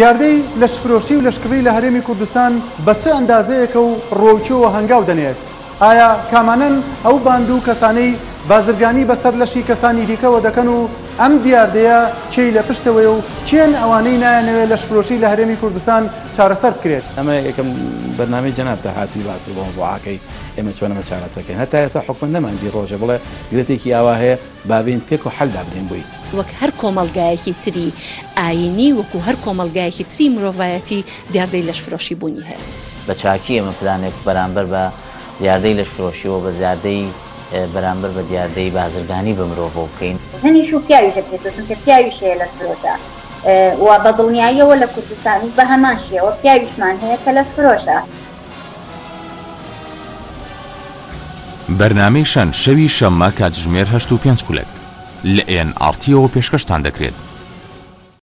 دیاردەی لەشفرۆشی و لەشکڕی لە هەرێمی کوردستان بە چه ئەندازەیەکە و ڕۆیچۆوە هەنگاو دەنێت؟ ئایا کامانن ئەو باند و کەسانەی بازرگانی بەسەر لەشی کەسانی دیکەوە دەکەن و ئەم دیاردەیە چی لە پشتەوەی و چێن ئەوانەی نایەنەوێت لەشفرۆشی لە هەرێمی کوردستان چارەسەر بکرێت؟ ئەمە یەکەم بەرنامەی جەناب داهاتووی باسی بۆ مۆزوعاکەی ئێمە چۆنەمە چارەسەرکەین هەتا ئێستا حکومەت نەماندی ڕۆژە بڵێ گرێتێکی ئاوا هەیە بابین پێک و حەلدا بدەین بووی وەک هەر کۆمەڵگایەکی تری ئاینی وەکو هەر کۆمەڵگایەکی تری مرۆڤایەتی دیاردەی لەشفرۆشی بوونی هەیە. بە چاکی ئێمە پلانێک بەرامبەر بە دیاردەی لەشفرۆشیەوە بە زیادەی بەرامبەر بە دیاردەی بازرگانی بە مرۆڤ بکەین. هەنیش و پیاوی دەکرێتن کە پیاویشەیە لە فرۆشە و بە دڵنیاییەوە لە کوردستان بە هەمان شێوە پیاویشمان هەیە کە لە فرۆشە. بەرنامەی شەن شەوی شەممە کاتژمێر 8:05 لە NRTەوە پێشکەشتان دەکرێت.